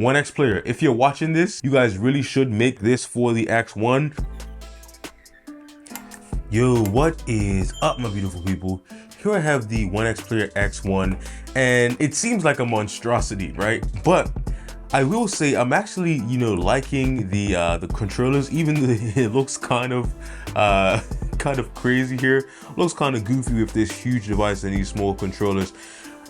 OneXplayer, if you're watching this, you guys really should make this for the X1. Yo, what is up, my beautiful people? Here I have the OneXplayer X1, and it seems like a monstrosity, right? But I will say I'm actually, liking the controllers, even though it looks kind of crazy here. Looks kind of goofy with this huge device and these small controllers.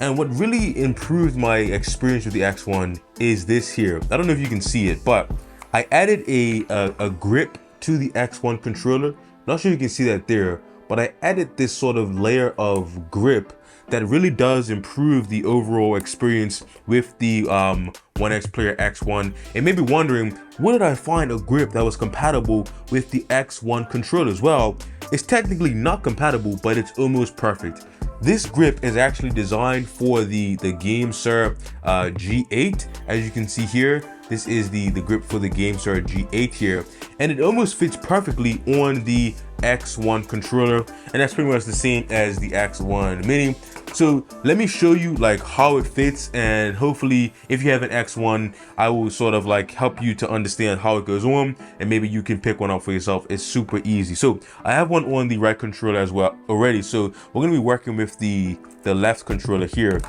And what really improved my experience with the X1 is this here. I don't know if you can see it, but I added a grip to the X1 controller. Not sure you can see that there, but I added this sort of layer of grip that really does improve the overall experience with the OneXplayer X1. And may be wondering, where did I find a grip that was compatible with the X1 controllers? Well, it's technically not compatible, but it's almost perfect. This grip is actually designed for the GameSir G8. As you can see here, this is the grip for the GameSir G8 here, and it almost fits perfectly on the X1 controller, and that's pretty much the same as the X1 Mini. So let me show you like how it fits, and hopefully if you have an X1, I will sort of like help you to understand how it goes on, and maybe you can pick one up for yourself. It's super easy. So I have one on the right controller as well already, so we're gonna be working with the left controller here.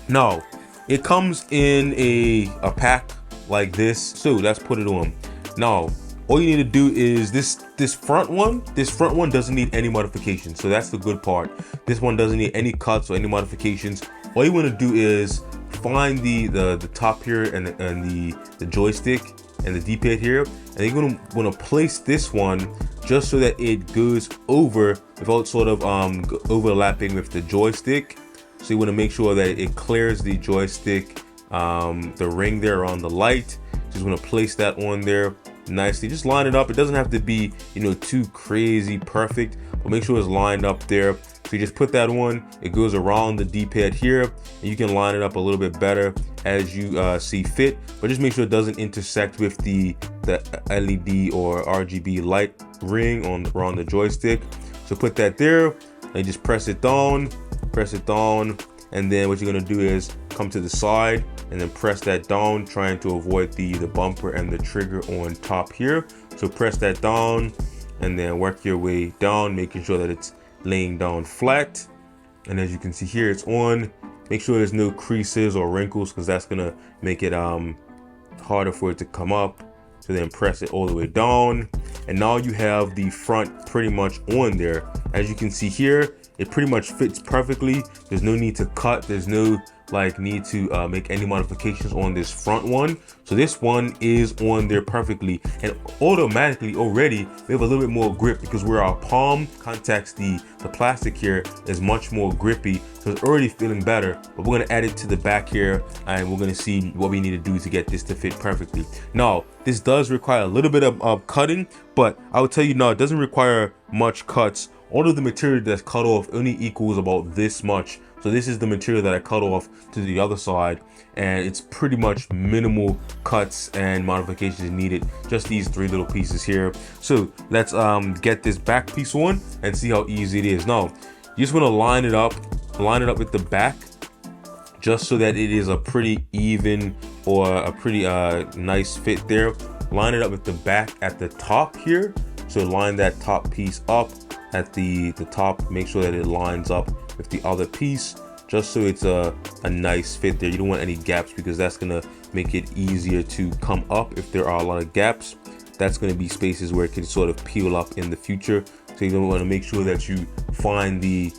Now it comes in a pack like this, so let's put it on. Now all you need to do is this front one doesn't need any modification, so that's the good part. This one doesn't need any cuts or any modifications. All you want to do is find the top here and the joystick and the D-pad here, and you're gonna want to place this one just so that it goes over without sort of overlapping with the joystick. So you want to make sure that it clears the joystick, the ring there on the light. Just want to place that on there nicely. Just line it up. It doesn't have to be too crazy perfect, but make sure it's lined up there. So you just put that on, it goes around the D-pad here, and you can line it up a little bit better as you see fit, but just make sure it doesn't intersect with the LED or RGB light ring around the joystick. So put that there and just press it down, and then what you're going to do is come to the side and then press that down, trying to avoid the bumper and the trigger on top here. So press that down and then work your way down, making sure that it's laying down flat. And as you can see here, it's on. Make sure there's no creases or wrinkles, because that's gonna make it harder for it to come up. So then press it all the way down, and now you have the front pretty much on there. As you can see here, it pretty much fits perfectly. There's no need to cut, there's no need to make any modifications on this front one. So this one is on there perfectly, and automatically already we have a little bit more grip, because where our palm contacts the plastic here is much more grippy, so it's already feeling better. But we're going to add it to the back here, and we're going to see what we need to do to get this to fit perfectly. Now this does require a little bit of cutting, but I will tell you now, it doesn't require much cuts. All of the material that's cut off only equals about this much. So this is the material that I cut off to the other side, and it's pretty much minimal cuts and modifications needed. Just these three little pieces here. So let's get this back piece on and see how easy it is. Now you just want to line it up with the back, just so that it is a pretty even or a pretty nice fit there. Line it up with the back at the top here. So line that top piece up at the top, make sure that it lines up with the other piece, just so it's a nice fit there. You don't want any gaps, because that's gonna make it easier to come up. If there are a lot of gaps, that's gonna be spaces where it can sort of peel up in the future. So you want to make sure that you find the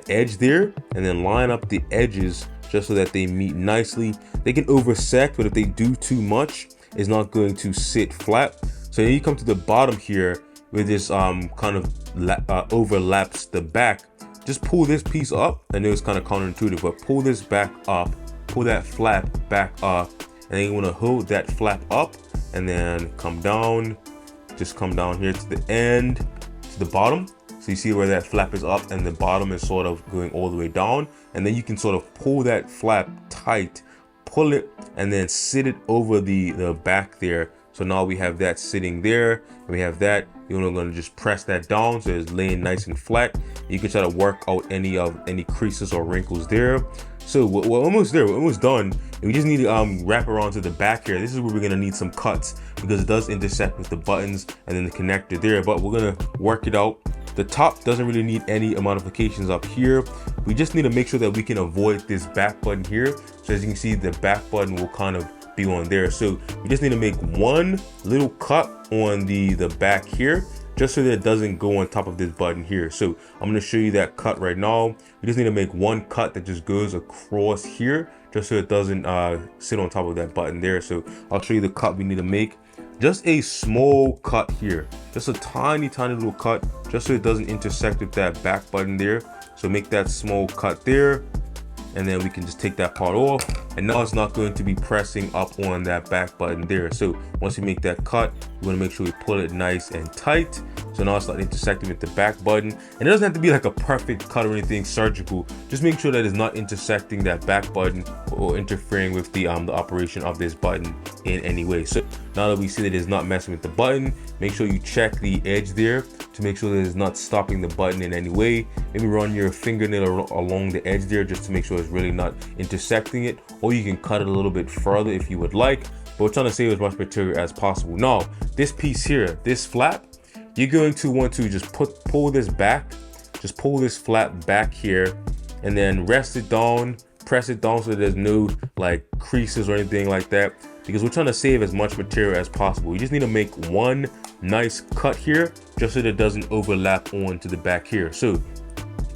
edge there, and then line up the edges just so that they meet nicely. They can oversect, but if they do too much, it's not going to sit flat. So then you come to the bottom here, where this kind of overlaps the back. Just pull this piece up. I know it's kind of counterintuitive, but pull this back up, pull that flap back up, and then you want to hold that flap up and then come down. Just come down here to the end, to the bottom. So you see where that flap is up and the bottom is sort of going all the way down, and then you can sort of pull that flap tight, pull it, and then sit it over the back there. So now we have that sitting there, and we have that. You're going to just press that down so it's laying nice and flat. You can try to work out any creases or wrinkles there. So we're almost there, we're almost done. We just need to wrap around to the back here. This is where we're gonna need some cuts because it does intersect with the buttons and then the connector there, but we're gonna work it out. The top doesn't really need any modifications up here. We just need to make sure that we can avoid this back button here. So as you can see, the back button will kind of be on there. So we just need to make one little cut on the back here, just so that it doesn't go on top of this button here. So I'm gonna show you that cut right now. We just need to make one cut that just goes across here, just so it doesn't sit on top of that button there. So I'll show you the cut we need to make. Just a small cut here, just a tiny little cut, just so it doesn't intersect with that back button there. So make that small cut there, and then we can just take that part off, and now it's not going to be pressing up on that back button there. So once we make that cut, we want to make sure we pull it nice and tight, so now it's not intersecting with the back button. And it doesn't have to be like a perfect cut or anything surgical, just make sure that it's not intersecting that back button or interfering with the operation of this button in any way. So now that we see that it's not messing with the button, make sure you check the edge there to make sure that it's not stopping the button in any way. Maybe run your fingernail along the edge there just to make sure it's really not intersecting it, or you can cut it a little bit further if you would like, but we're trying to save as much material as possible. Now this piece here, this flap, you're going to want to just pull this back, just pull this flap back here, and then rest it down, press it down so that there's no like creases or anything like that, because we're trying to save as much material as possible. You just need to make one nice cut here, just so that it doesn't overlap onto the back here. So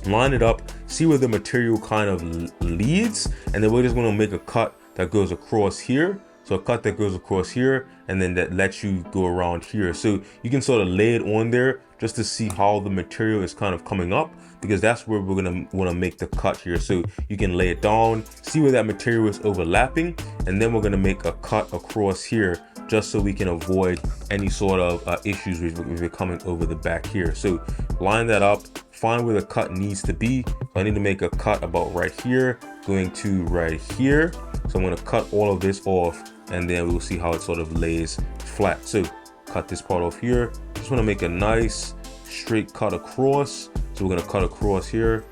line it up, see where the material kind of leads, and then we're just going to make a cut that goes across here. So a cut that goes across here, and then that lets you go around here. So you can sort of lay it on there just to see how the material is kind of coming up, because that's where we're gonna want to make the cut here. So you can lay it down, see where that material is overlapping, and then we're gonna make a cut across here just so we can avoid any sort of issues with it coming over the back here. So line that up, find where the cut needs to be. I need to make a cut about right here, going to right here. So I'm going to cut all of this off, and then we'll see how it sort of lays flat. So cut this part off here. Just want to make a nice straight cut across. So we're going to cut across here,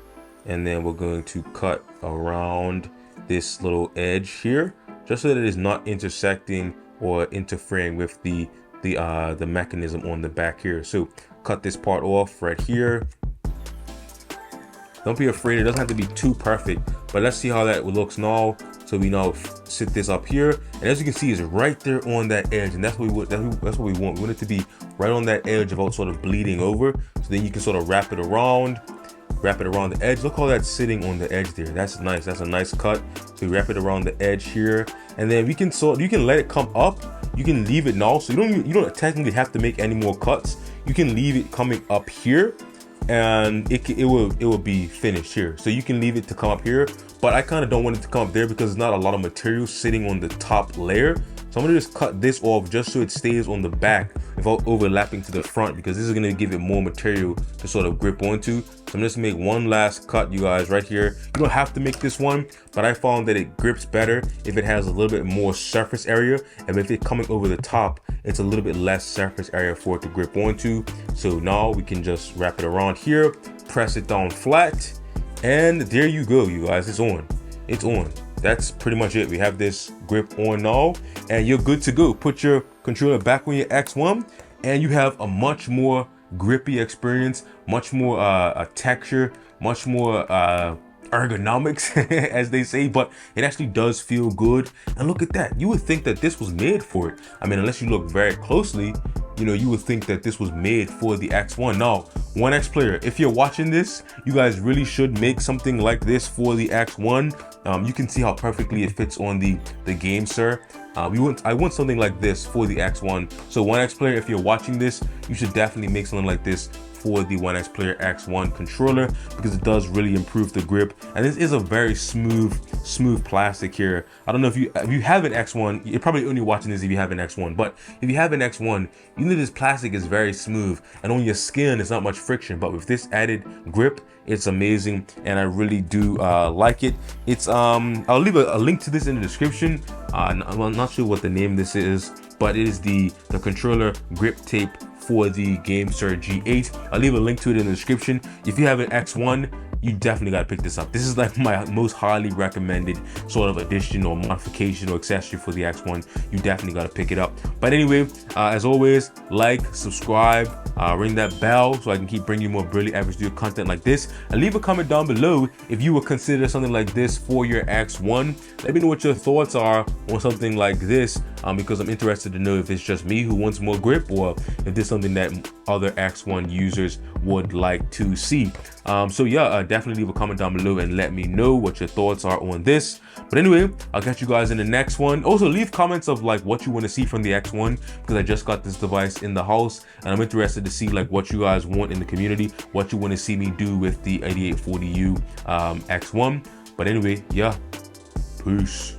and then we're going to cut around this little edge here, just so that it is not intersecting or interfering with the mechanism on the back here. So cut this part off right here. Don't be afraid, it doesn't have to be too perfect, but let's see how that looks now. So we now sit this up here, and as you can see, it's right there on that edge, and that's what we want. We want it to be right on that edge without sort of bleeding over. So then you can sort of wrap it around the edge. Look how that's sitting on the edge there. That's nice. That's a nice cut. So we wrap it around the edge here, and then you can let it come up. You can leave it now, so you don't technically have to make any more cuts. You can leave it coming up here, and it will be finished here. So you can leave it to come up here, but I kind of don't want it to come up there because there's not a lot of material sitting on the top layer. So I'm gonna just cut this off just so it stays on the back without overlapping to the front, because this is gonna give it more material to sort of grip onto. So I'm just gonna make one last cut, you guys, right here. You don't have to make this one, but I found that it grips better if it has a little bit more surface area, and if it's coming over the top, it's a little bit less surface area for it to grip onto. So now we can just wrap it around here, press it down flat, and there you go, you guys. It's on. It's on. That's pretty much it. We have this grip on now, and you're good to go. Put your controller back on your X1, and you have a much more grippy experience, much more texture, much more ergonomics, as they say, but it actually does feel good. And look at that. You would think that this was made for it. I mean, unless you look very closely, you know, you would think that this was made for the X1. Now, OneXplayer, if you're watching this, you guys really should make something like this for the X1. You can see how perfectly it fits on the game, sir. I want something like this for the X1. So OneXplayer, if you're watching this, you should definitely make something like this for the OneXplayer X1 controller, because it does really improve the grip. And this is a very smooth plastic here. I don't know if you have an X1, you're probably only watching this if you have an X1, but if you have an X1, you know this plastic is very smooth, and on your skin it's not much friction, but with this added grip, it's amazing, and I really do like it. It's I'll leave a link to this in the description. I'm not sure what the name this is, but it is the controller grip tape for the GameSir G8. I'll leave a link to it in the description. If you have an X1, you definitely got to pick this up. This is like my most highly recommended sort of addition or modification or accessory for the X1. You definitely got to pick it up. But anyway, as always, like, subscribe, ring that bell so I can keep bringing you more brilliant average video content like this, and leave a comment down below if you would consider something like this for your X1. Let me know what your thoughts are on something like this, because I'm interested to know if it's just me who wants more grip, or if there's something that other X1 users would like to see. So yeah, definitely leave a comment down below and let me know what your thoughts are on this. But anyway, I'll catch you guys in the next one. Also, leave comments of like what you want to see from the X1, because I just got this device in the house and I'm interested to see like what you guys want in the community, what you want to see me do with the 8840U X1. But anyway, yeah, peace.